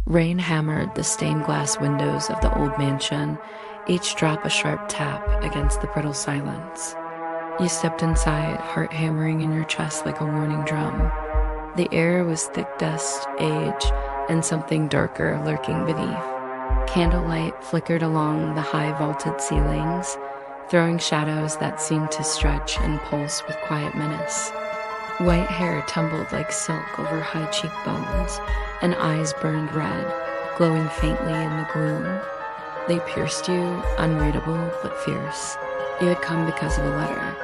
Rain hammered the stained glass windows of the old mansion, each drop a sharp tap against the brittle silence. You stepped inside, heart hammering in your chest like a warning drum. The air was thick dust, age, and something darker lurking beneath. Candlelight flickered along the high vaulted ceilings, throwing shadows that seemed to stretch and pulse with quiet menace. White hair tumbled like silk over high cheekbones, and eyes burned red, glowing faintly in the gloom. They pierced you, unreadable but fierce. You had come because of a letter.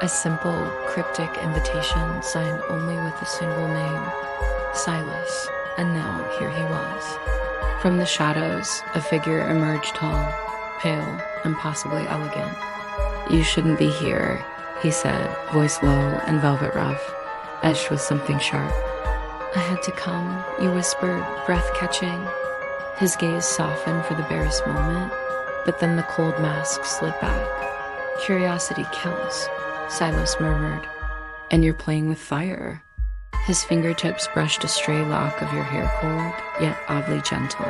A simple, cryptic invitation signed only with a single name, Silas. And now here he was. From the shadows, a figure emerged tall, pale, and possibly elegant. "You shouldn't be here," he said, voice low and velvet rough, edged with something sharp. "I had to come," you whispered, breath catching. His gaze softened for the barest moment, but then the cold mask slid back. "Curiosity kills," Silas murmured. "And you're playing with fire." His fingertips brushed a stray lock of your hair, cold, yet oddly gentle.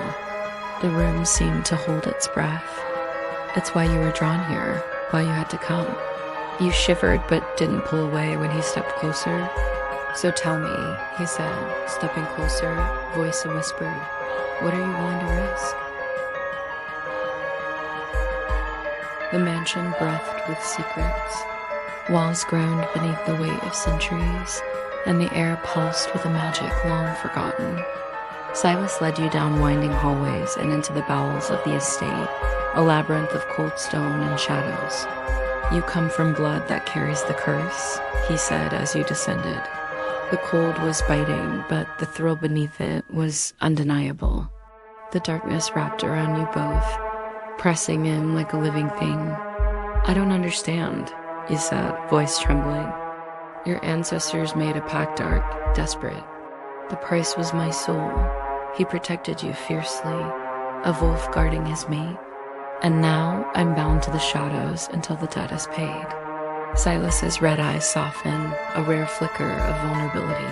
The room seemed to hold its breath. "It's why you were drawn here, why you had to come." You shivered but didn't pull away when he stepped closer. "So tell me," he said, stepping closer, voice a whisper, "what are you willing to risk?" The mansion breathed with secrets. Walls groaned beneath the weight of centuries, and the air pulsed with a magic long forgotten. Silas led you down winding hallways and into the bowels of the estate, a labyrinth of cold stone and shadows. "You come from blood that carries the curse," he said as you descended. The cold was biting, but the thrill beneath it was undeniable. The darkness wrapped around you both, pressing in like a living thing. "I don't understand," you said, voice trembling. "Your ancestors made a pact, Dark, desperate. The price was my soul. He protected you fiercely, a wolf guarding his mate. And now I'm bound to the shadows until the debt is paid." Silas's red eyes softened, a rare flicker of vulnerability.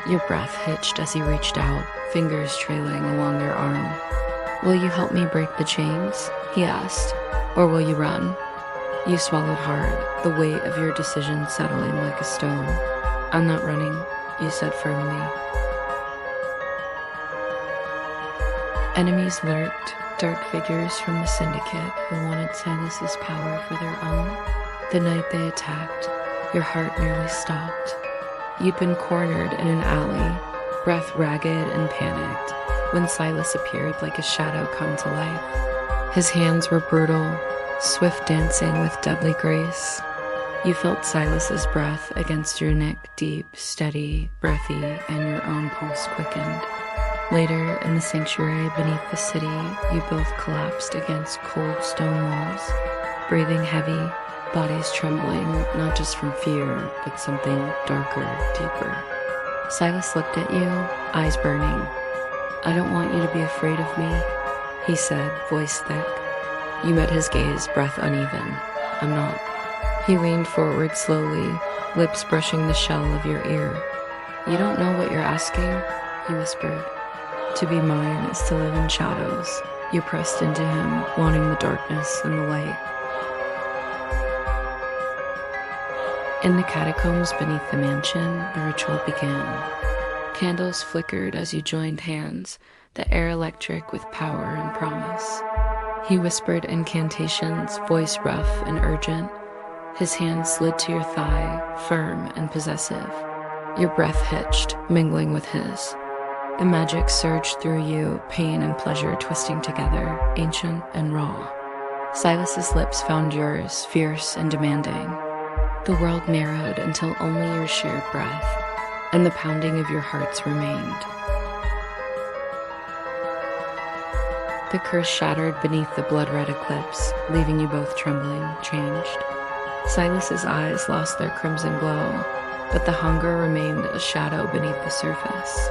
Your breath hitched as he reached out, fingers trailing along your arm. "Will you help me break the chains?" he asked. "Or will you run?" You swallowed hard, the weight of your decision settling like a stone. "I'm not running," you said firmly. Enemies lurked, dark figures from the Syndicate who wanted Silas's power for their own. The night they attacked, your heart nearly stopped. You'd been cornered in an alley, breath ragged and panicked, when Silas appeared like a shadow come to life. His hands were brutal, swift dancing with deadly grace. You felt Silas's breath against your neck, deep, steady, breathy, and your own pulse quickened. Later, in the sanctuary beneath the city, you both collapsed against cold stone walls, breathing heavy, bodies trembling, not just from fear, but something darker, deeper. Silas looked at you, eyes burning. "I don't want you to be afraid of me," he said, voice thick. You met his gaze, breath uneven. "I'm not." He leaned forward slowly, lips brushing the shell of your ear. "You don't know what you're asking," he whispered. "To be mine is to live in shadows." You pressed into him, wanting the darkness and the light. In the catacombs beneath the mansion, the ritual began. Candles flickered as you joined hands, the air electric with power and promise. He whispered incantations, voice rough and urgent. His hand slid to your thigh, firm and possessive. Your breath hitched, mingling with his. The magic surged through you, pain and pleasure twisting together, ancient and raw. Silas's lips found yours, fierce and demanding. The world narrowed until only your shared breath, and the pounding of your hearts remained. The curse shattered beneath the blood-red eclipse, leaving you both trembling, changed. Silas's eyes lost their crimson glow, but the hunger remained a shadow beneath the surface.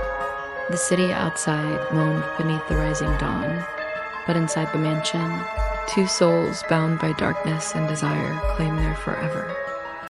The city outside moaned beneath the rising dawn, but inside the mansion, two souls bound by darkness and desire claimed their forever.